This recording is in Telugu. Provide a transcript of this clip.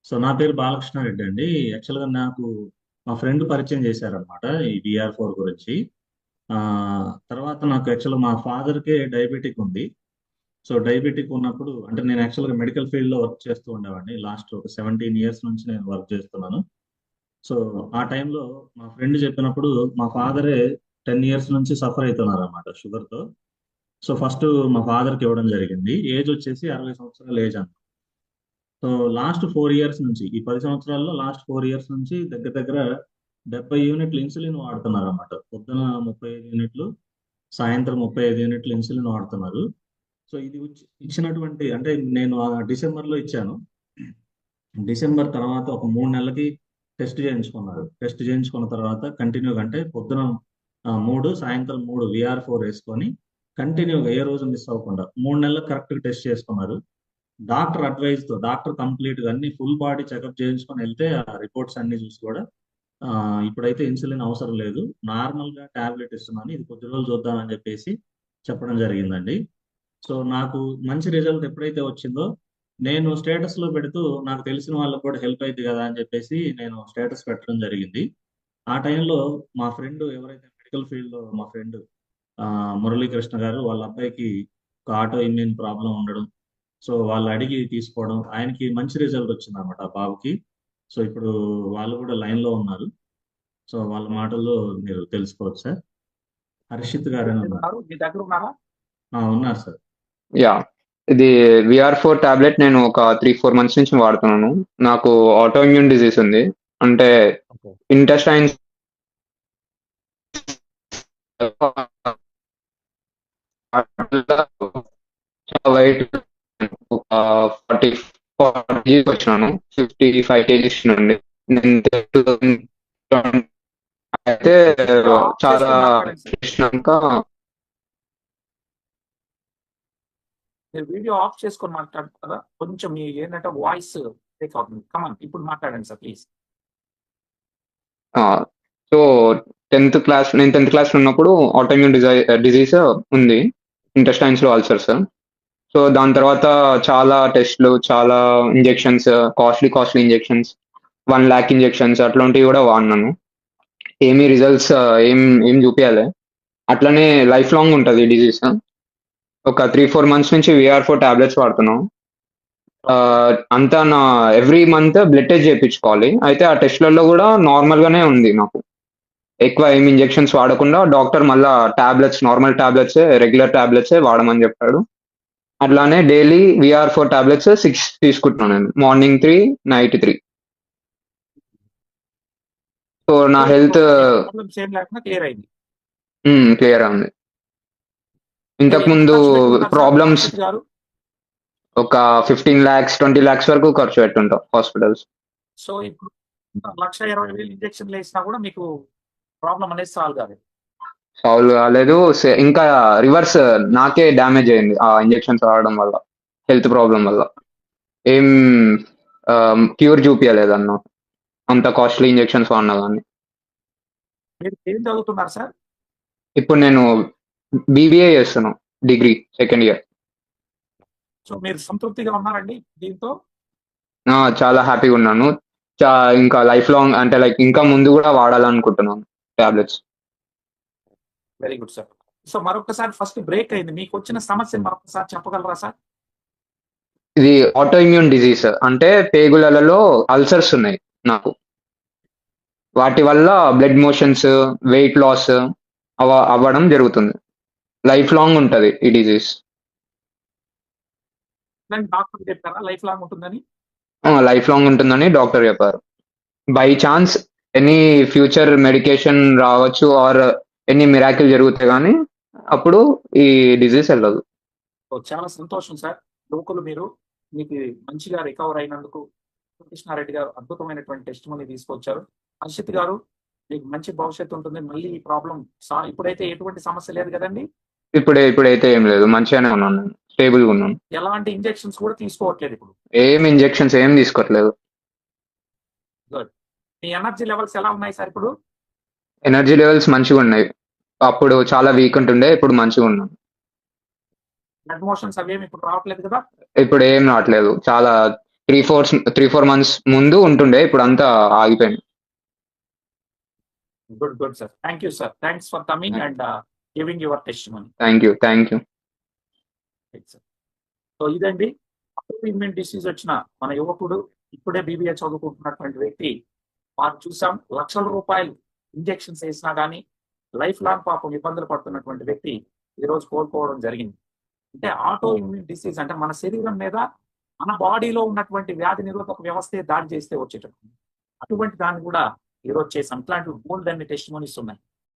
సో నా పేరు బాలకృష్ణారెడ్డి అండి. యాక్చువల్గా నాకు మా ఫ్రెండ్ పరిచయం చేశారనమాట ఈ VR4 గురించి. ఆ, తర్వాత నాకు యాక్చువల్గా మా ఫాదర్కే డయాబెటిక్ ఉంది. సో డయాబెటిక్ ఉన్నప్పుడు అంటే నేను యాక్చువల్గా మెడికల్ ఫీల్డ్లో వర్క్ చేస్తూ ఉండేవాడిని. లాస్ట్ ఒక 17 ఇయర్స్ నుంచి నేను వర్క్ చేస్తున్నాను. సో ఆ టైంలో మా ఫ్రెండ్ చెప్పినప్పుడు మా ఫాదరే 10 ఇయర్స్ నుంచి సఫర్ అవుతున్నారు అన్నమాట షుగర్తో. సో ఫస్ట్ మా ఫాదర్కి ఇవ్వడం జరిగింది. ఏజ్ వచ్చేసి 60 సంవత్సరాల ఏజ్. సో లాస్ట్ 4 ఇయర్స్ నుంచి ఈ 10 సంవత్సరాల్లో లాస్ట్ 4 ఇయర్స్ నుంచి దగ్గర దగ్గర 70 యూనిట్లు ఇన్సులిన్ వాడుతున్నారు అన్నమాట. పొద్దున 35 యూనిట్లు, సాయంత్రం 35 యూనిట్లు ఇన్సులిన్ వాడుతున్నారు. సో ఇది ఇచ్చినటువంటి అంటే నేను డిసెంబర్లో ఇచ్చాను. డిసెంబర్ తర్వాత ఒక 3 నెలలకి టెస్ట్ చేయించుకున్నారు. టెస్ట్ చేయించుకున్న తర్వాత కంటిన్యూగా అంటే పొద్దున 3 సాయంత్రం 3 VR4 వేసుకొని కంటిన్యూగా ఏ రోజు మిస్ అవ్వకుండా 3 నెలలు కరెక్ట్ టెస్ట్ చేసుకున్నారు. డాక్టర్ అడ్వైజ్ తో డాక్టర్ కంప్లీట్ గా అన్ని ఫుల్ బాడీ చెకప్ చేయించుకొని వెళ్తే ఆ రిపోర్ట్స్ అన్ని చూసి కూడా ఆ, ఇప్పుడైతే ఇన్సులిన్ అవసరం లేదు, నార్మల్ గా టాబ్లెట్ ఇస్తున్నాను, ఇది కొద్ది రోజులు చూద్దామని చెప్పేసి చెప్పడం జరిగిందండి. సో నాకు మంచి రిజల్ట్ ఎప్పుడైతే వచ్చిందో నేను స్టేటస్ లో పెడుతూ నాకు తెలిసిన వాళ్ళకు కూడా హెల్ప్ అయింది కదా అని చెప్పేసి నేను స్టేటస్ పెట్టడం జరిగింది. ఆ టైంలో మా ఫ్రెండ్ ఎవరైతే మెడికల్ ఫీల్డ్ లో మా ఫ్రెండ్ మురళీకృష్ణ గారు వాళ్ళ అబ్బాయికి ఒక ఆటో ఇమ్యూన్ ప్రాబ్లం ఉండడం, సో వాళ్ళు అడిగి తీసుకోవడం ఆయనకి మంచి రిజల్ట్ వచ్చింది అనమాట ఆ బాబుకి. సో ఇప్పుడు వాళ్ళు కూడా లైన్ లో ఉన్నారు. సో వాళ్ళ మాటల్లో మీరు తెలుసుకోవచ్చు సార్. హర్షిత్ గారని ఉన్నారు. ఉన్నారు మీ దగ్గర ఉన్నారా? ఉన్నారు సార్. యా ఇది VR4 టాబ్లెట్ నేను ఒక 3-4 మంత్స్ నుంచి వాడుతున్నాను. నాకు ఆటో ఇమ్యూన్ డిజీజ్ ఉంది. అంటే ఓకే. ఇంటెస్టైన్స్ వెయిట్ ఒక 40 వచ్చినాను. 55 kgs నుండి నేను 2020 అయితే వీడియో ఆఫ్ చాలా చేసుకొని మాట్లాడండి సార్. చేసినాక మీరు వీడియో ఆఫ్ చేసుకొని మాట్లాడుతారు కదా, కొంచెం మీ ఏంటంటే వాయిస్ బ్రేక్ అవుతుంది. కమన్ ఇప్పుడు మాట్లాడండి సార్ ప్లీజ్. సో నేను 10th క్లాస్ ఉన్నప్పుడు ఆటోఇమ్యూన్ డిజీజ్ ఉంది, ఇంటెస్టైన్స్ లో అల్సర్స్. సో దాని తర్వాత చాలా టెస్ట్లు, చాలా injections, costly costly injections, 1 lakh injections అట్లాంటివి కూడా వాడినాను. ఏమీ రిజల్ట్స్ ఏం ఏం చూపించాలి. అట్లనే లైఫ్ లాంగ్ ఉంటుంది ఈ డిజీజ్. ఒక 3-4 మంత్స్ నుంచి VR4 టాబ్లెట్స్ వాడుతున్నాం. అంతా నా ఎవ్రీ మంత్ బ్లడ్ టెస్ట్ చేయించుకోవాలి. అయితే ఆ టెస్ట్లలో కూడా నార్మల్ గానే ఉంది నాకు. ఎక్కువ ఏం ఇంజెక్షన్స్ వాడకుండా డాక్టర్ మళ్ళా tablets, normal tablets, regular tablets వాడమని చెప్పాడు. అట్లానే డైలీ VR4 టాబ్లెట్స్ 6 తీసుకుంటున్నాను నేను. Morning 3, night 3. సో నా సో హెల్త్ ఇప్పుడు ప్రాబ్లమ్స్ ఏం లేకుండా క్లియర్ అయింది. క్లియర్ ఉంది. మీరు ఇంతకు ఎంత ముందు ఖర్చు పెట్టుకున్నారు సార్ ప్రాబ్లమ్స్ హర్షిత్ గారు? ఒక 15 lakhs 20 lakhs వరకు ఖర్చు పెట్టుంటాం హాస్పిటల్స్. సో ఇప్పుడు 1,20,000 ఇంజక్షన్లు వేసినా కూడా మీకు ప్రాబ్లం అనేది సాల్వ్ కాలేదు. సాల్వ్ కాలేదు. ఇంకా రివర్స్ నాకే డ్యామేజ్ అయింది ఆ ఇంజెక్షన్స్ వాడడం వల్ల, హెల్త్ ప్రాబ్లం వల్ల. ఏం క్యూర్ చూపించలేదన్న, అంత కాస్ట్లీ ఇంజెక్షన్స్ వాడినా కానీ. మీరు ఏం చదువుతున్నారు సార్? ఇప్పుడు నేను BBA చేస్తున్నాను, డిగ్రీ సెకండ్ ఇయర్. సో మీరు సంతృప్తిగా ఉన్నారండి దీంతో? చాలా హ్యాపీగా ఉన్నాను. ఇంకా లైఫ్ లాంగ్ అంటే లైక్ ఇంకా ముందు కూడా వాడాలనుకుంటున్నాను tablets. Very good sir. So మరొకసారి ఫస్ట్ బ్రేక్ అయింది, మీకు వచ్చిన సమస్య మరొకసారి చెప్పగలరా సార్? ఇది ఆటో ఇమ్యూన్ డిజీజ్, అంటే పేగులలో అల్సర్స్ ఉన్నాయి నాకు. వాటి వల్ల బ్లడ్ మోషన్స్, వెయిట్ లాస్ అవ్వడం జరుగుతుంది. లైఫ్ లాంగ్ ఉంటుంది ఈ డిజీజ్. డాక్టర్ చెప్పారా లైఫ్ లాంగ్ ఉంటుందని? లైఫ్ లాంగ్ ఉంటుందని డాక్టర్ చెప్పారు. By chance any future medication రావచ్చు ఆర్ ఎనీ మిరాకిల్ జరుగుతాయి కానీ అప్పుడు ఈ డిజీజ్ వెళ్ళదు. చాలా సంతోషం సార్. యువకులు మీరు, మీకు మంచిగా రికవర్ అయినందుకు కృష్ణారెడ్డి గారు అద్భుతమైనటువంటి టెస్ట్ మనీ తీసుకొచ్చారు. హర్షిత్ గారు, మీకు మంచి భవిష్యత్తు ఉంటుంది. మళ్ళీ ఈ ప్రాబ్లం ఇప్పుడైతే ఎటువంటి సమస్య లేదు కదండి? ఇప్పుడైతే ఏం లేదు, మంచిగానే ఉన్నాను, స్టేబుల్గా ఉన్నాను. ఎలాంటి ఇంజెక్షన్స్ కూడా తీసుకోవట్లేదు ఇప్పుడు? ఏం ఇంజెక్షన్స్ ఏం తీసుకోవట్లేదు. గుడ్. మీ ఎనర్జీ లెవెల్స్ ఎలా ఉన్నాయి సార్ ఇప్పుడు? ఎనర్జీ లెవెల్స్ మంచిగా ఉన్నాయి. అప్పుడు చాలా వీక్ ఉంటుండే, ఇప్పుడు మంచిగా ఉన్నాను. బ్లడ్ మోషన్స్ అవేమి ఇప్పుడు రావట్లేదు కదా? ఇప్పుడు ఏం రావట్లేదు. చాలా 3-4 months ముందు ఉంటుండే, ఇప్పుడు అంతా ఆగిపోయింది. Good sir. Thank you sir. Thanks for coming and giving your testimony. Thank you. So ఇదండి, ఆటోఇమ్యూన్ డిసీజ్ వచ్చిన మన యువకుడు, ఇప్పుడే బీబీఏ చదువుకుంటున్నటువంటి వ్యక్తి. వారు చూసాం, లక్షల రూపాయలు ఇంజెక్షన్స్ వేసినా కానీ లైఫ్ లాంగ్ పాపం ఇబ్బందులు పడుతున్నటువంటి వ్యక్తి ఈరోజు కోలుకోవడం జరిగింది. అంటే ఆటో ఇమ్యూన్ డిసీజ్ అంటే మన శరీరం మీద, మన బాడీలో ఉన్నటువంటి వ్యాధి నిరోధక వ్యవస్థే దాడి చేస్తే వచ్చేటప్పుడు, అటువంటి దాన్ని కూడా ఈరోజు చేసాం. ఇట్లాంటి బోల్డ్ అన్ని టెస్టిమోనీస్ ఉన్నాయి.